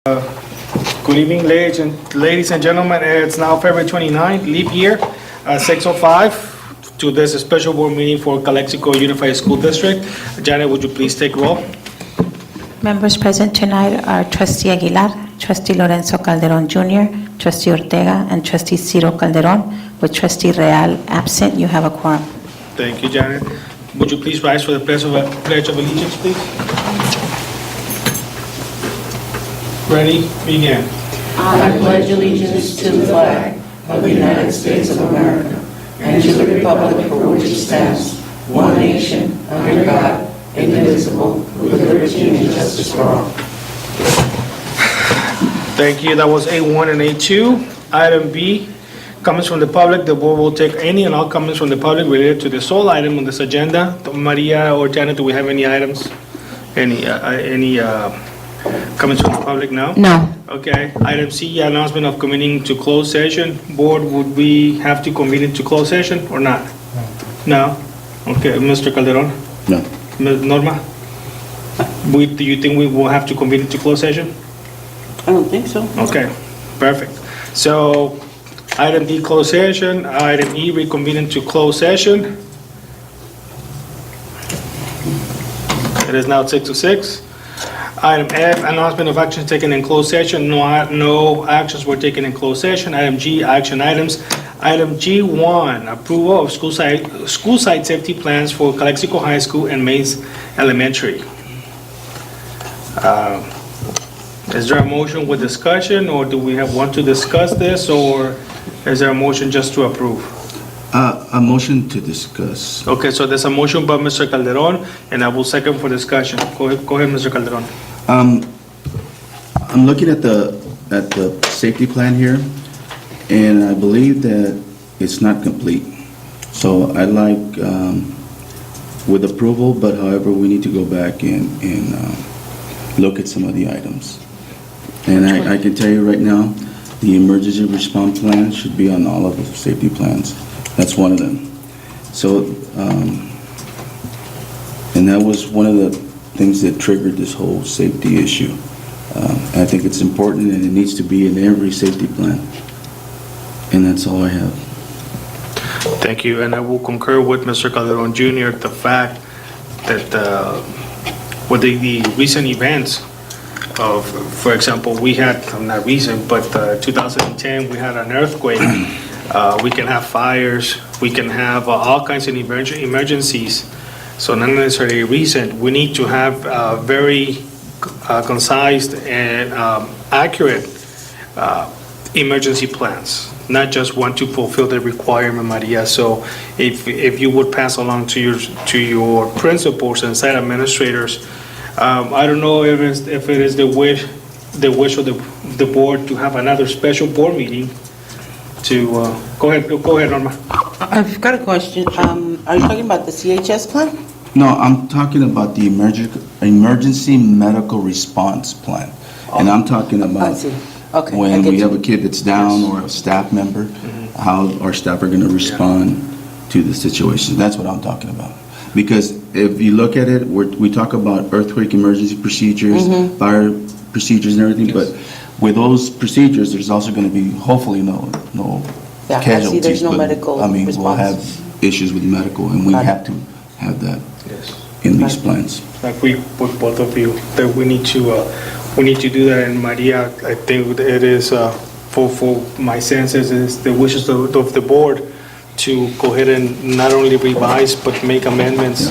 Good evening, ladies and gentlemen. It's now February 29th, leap year, 6:05, to this special board meeting for Calexico Unified School District. Janet, would you please take roll? Members present tonight are Trustee Aguilar, Trustee Lorenzo Calderon Jr., Trustee Ortega, and Trustee Ciro Calderon. With Trustee Real absent, you have a quorum. Thank you, Janet. Would you please rise for the Pledge of Allegiance, please? Ready? Begin. I pledge allegiance to the flag of the United States of America and to the republic for which it stands, one nation, under God, indivisible, with liberty and justice for all. Thank you. That was A1 and A2. Item B, comments from the public. The board will take any and all comments from the public related to the sole item on this agenda. Maria or Janet, do we have any items? Any comments from the public now? No. Okay. Item C, announcement of convening to closed session. Board, would we have to convene into closed session or not? No? Okay. Mr. Calderon? No. Ms. Norma? Do you think we will have to convene into closed session? I don't think so. Okay, perfect. So, item D, closed session. Item E, reconvene into closed session. It is now 6:06. Item F, announcement of actions taken in closed session. No actions were taken in closed session. Item G, action items. Item G1, approval of school site safety plans for Calexico High School and Mays Elementary. Is there a motion with discussion, or do we want to discuss this, or is there a motion just to approve? A motion to discuss. Okay, so there's a motion by Mr. Calderon, and I will second for discussion. Go ahead, Mr. Calderon. I'm looking at the safety plan here, and I believe that it's not complete. So I'd like, with approval, but however, we need to go back and look at some of the items. And I can tell you right now, the emergency response plan should be on all of the safety plans. That's one of them. So, and that was one of the things that triggered this whole safety issue. I think it's important, and it needs to be in every safety plan. And that's all I have. Thank you, and I will concur with Mr. Calderon Jr. the fact that with the recent events of, for example, we had, not recent, but 2010, we had an earthquake. We can have fires, we can have all kinds of emergencies. So not necessarily recent. We need to have very concise and accurate emergency plans, not just one to fulfill the requirement, Maria. So if you would pass along to your principals and site administrators, I don't know if it is the wish of the board to have another special board meeting to go ahead, Norma. I've got a question. Are you talking about the CHS plan? No, I'm talking about the emergency medical response plan. And I'm talking I about see. Okay. I when get we you. have a kid that's down or a staff member, how our staff are going to respond to the situation. That's what I'm talking about. Because if you look at it, we talk about earthquake emergency procedures, fire procedures and everything, but with those procedures, there's also going to be hopefully no Yeah, I see casualties. there's no but, medical I mean, we'll response. have issues with medical, and we Got it. have to have that Yes. in these plans. I agree with both of you that we need to do that. And Maria, I think it is for my senses is the wishes of the board to go ahead and not only revise but make amendments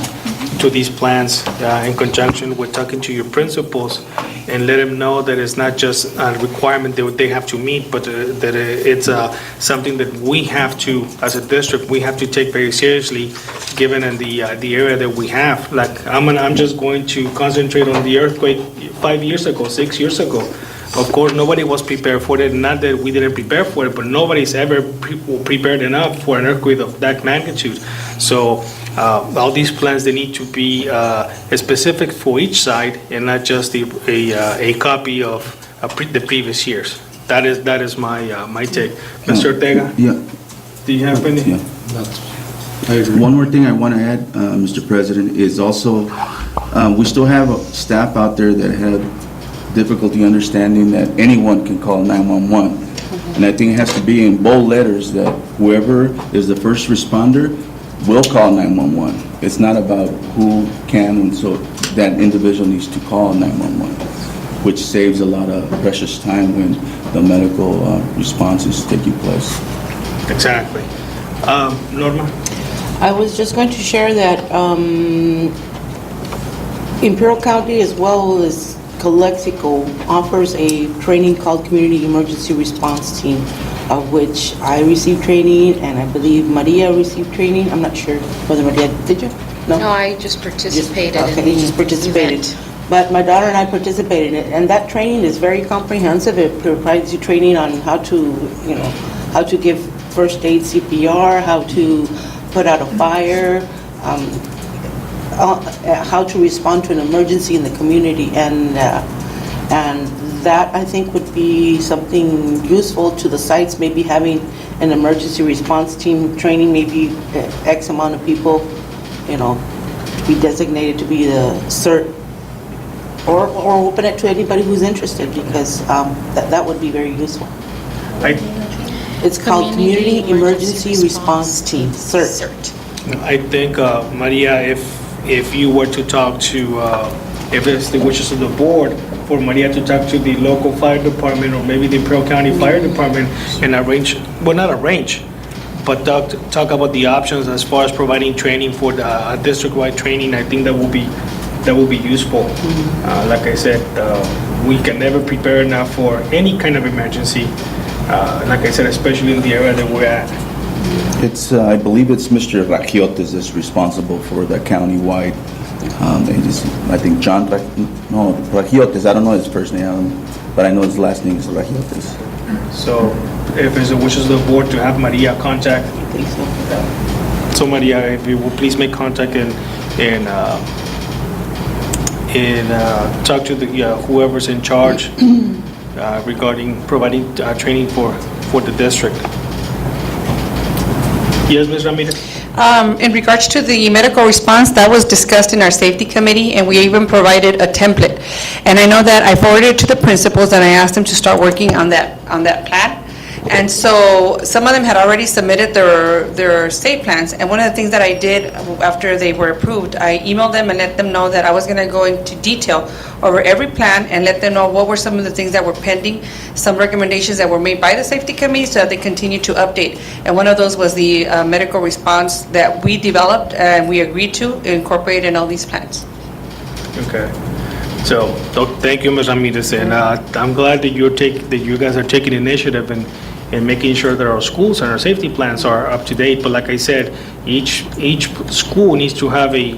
to these plans in conjunction with talking to your principals and let them know that it's not just a requirement that they have to meet, but that it's something that we have to, as a district, we have to take very seriously, given in the area that we have. Like I'm just going to concentrate on the earthquake 6 years ago. Of course, nobody was prepared for it. Not that we didn't prepare for it, but nobody's ever prepared enough for an earthquake of that magnitude. So all these plans, they need to be specific for each side and not just a copy of the previous years. That is my take. Mr. Ortega? Yeah. Do you have any? Yeah. One more thing I want to add, Mr. President, is also we still have staff out there that have difficulty understanding that anyone can call 911. And I think it has to be in bold letters that whoever is the first responder will call 911. It's not about who can, and so that individual needs to call 911, which saves a lot of precious time when the medical response is taking place. Exactly. Norma? I was just going to share that Imperial County as well as Calexico offers a training called Community Emergency Response Team, of which I received training and I believe Maria received training. I'm not sure whether Maria, did you? No, I just participated in Okay, the you just participated. event. But my daughter and I participated in it, and that training is very comprehensive. It provides you training on how to, how to give first aid CPR, how to put out a fire, how to respond to an emergency in the community, and that I think would be something useful to the sites, maybe having an emergency response team training, maybe X amount of people, be designated to be the CERT, or open it to anybody who's interested, because that would be very useful. It's called Community Emergency Response Team, CERT. I think, Maria, if you were to talk to, if it's the wishes of the board, for Maria to talk to the local fire department or maybe the Imperial County Fire Department and arrange, well, not arrange, but talk about the options as far as providing training for the district-wide training, I think that will be useful. Like I said, we can never prepare enough for any kind of emergency. Like I said, especially in the area that we're at. It's, I believe it's Mr. Ragiotes that's responsible for the county-wide. I think John Ragiotes, I don't know his first name, but I know his last name is Ragiotes. So if it's the wishes of the board to have Maria contact, I think so. so Maria, if you will please make contact and talk to the whoever's in charge regarding providing training for the district. Yes, Ms. Ramirez? In regards to the medical response, that was discussed in our safety committee, and we even provided a template. And I know that I forwarded it to the principals, and I asked them to start working on that plan. And so some of them had already submitted their state plans, and one of the things that I did after they were approved, I emailed them and let them know that I was going to go into detail over every plan and let them know what were some of the things that were pending, some recommendations that were made by the safety committee so that they continue to update. And one of those was the medical response that we developed and we agreed to incorporate in all these plans. Okay. So, thank you, Ms. Ramirez, and I'm glad that you guys are taking initiative and making sure that our schools and our safety plans are up to date. But like I said, each school needs to have a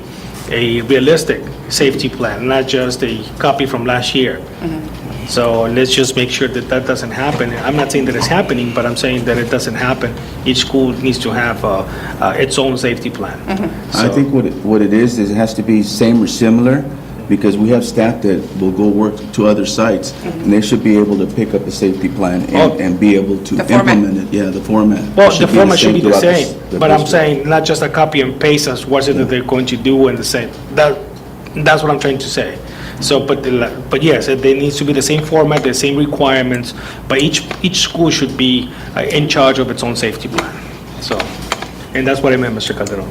realistic safety plan, not just a copy from last year. Mm-hmm. So let's just make sure that doesn't happen. I'm not saying that it's happening, but I'm saying that it doesn't happen. Each school needs to have its own safety plan. Mm-hmm. I think what it is it has to be same or similar, because we have staff that will go work to other sites, and they should be able to pick up a safety plan and be able to implement it. Yeah, the format. Well, the format should be the same, the but I'm district. saying not just a copy and paste as what is it that they're going to do and the same. That's what I'm trying to say. So, but yes, there needs to be the same format, the same requirements, but each school should be in charge of its own safety plan. So, and that's what I meant, Mr. Calderon.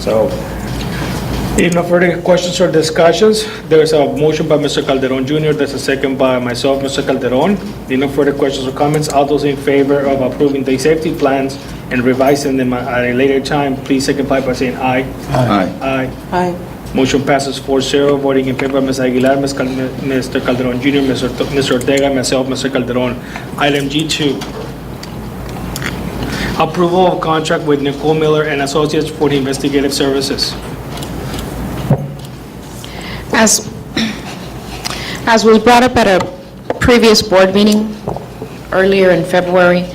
So, if no further questions or discussions, there's a motion by Mr. Calderon Jr., there's a second by myself, Mr. Calderon. If no further questions or comments, all those in favor of approving the safety plans and revising them at a later time, please signify by saying aye. Aye. Aye. Aye. Motion passes 4-0. Voting in favor, Ms. Aguilar, Mr. Calderon Jr., Mr. Ortega, myself, Mr. Calderon. Item G2. Approval of contract with Nicole Miller and Associates for the investigative services. As was brought up at a previous board meeting earlier in February,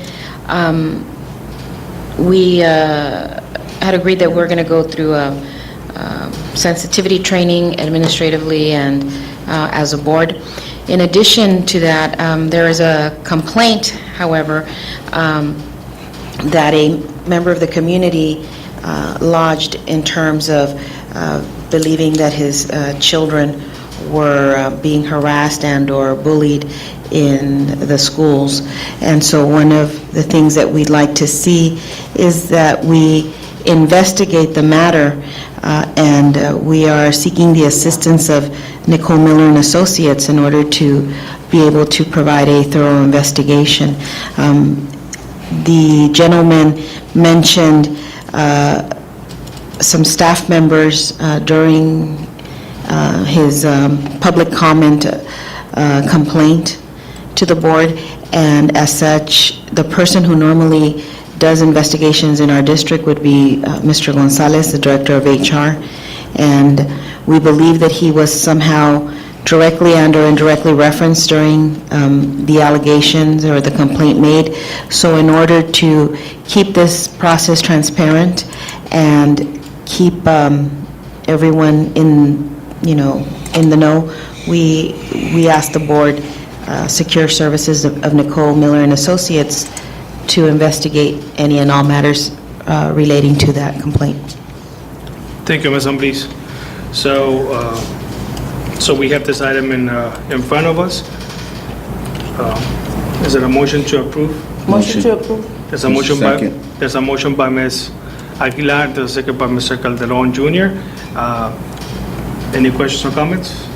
we had agreed that we're going to go through a sensitivity training administratively and as a board. In addition to that, there is a complaint, however, that a member of the community lodged in terms of believing that his children were being harassed and/or bullied in the schools. And so one of the things that we'd like to see is that we investigate the matter, and we are seeking the assistance of Nicole Miller and Associates in order to be able to provide a thorough investigation. The gentleman mentioned some staff members during his public comment complaint to the board, and as such, the person who normally does investigations in our district would be Mr. Gonzalez, the Director of HR, and we believe that he was somehow directly and or indirectly referenced during the allegations or the complaint made. So in order to keep this process transparent and keep everyone in the know, we ask the board secure services of Nicole Miller and Associates to investigate any and all matters relating to that complaint. Thank you, Ms. Ambriz. So we have this item in front of us. Is it a motion to approve? Motion to approve. There's a motion by, Second. there's a motion by Ms. Aguilar, there's a second by Mr. Calderon Jr. Any questions or comments?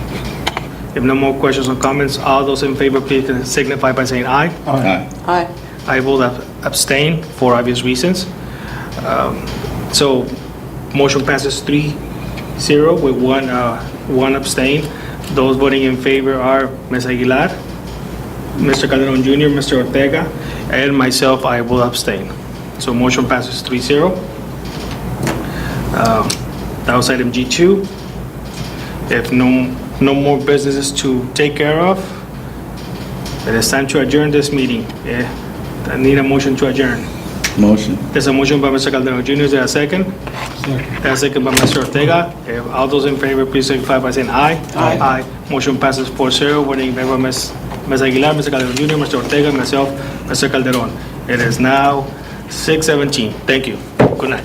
If no more questions or comments, all those in favor, please signify by saying aye. Aye. Aye. I will abstain for obvious reasons. So motion passes 3-0 with one abstain. Those voting in favor are Ms. Aguilar, Mr. Calderon Jr., Mr. Ortega, and myself. I will abstain. So motion passes 3-0. That was item G2. If no more businesses to take care of, it is time to adjourn this meeting. I need a motion to adjourn. Motion. There's a motion by Mr. Calderon Jr. Is there a second? Second. There's a second by Mr. Ortega. If all those in favor, please signify by saying aye. Aye. Aye. Motion passes 4-0. Voting in favor, Ms. Aguilar, Mr. Calderon Jr., Mr. Ortega, myself, Mr. Calderon. It is now 6:17. Thank you. Good night.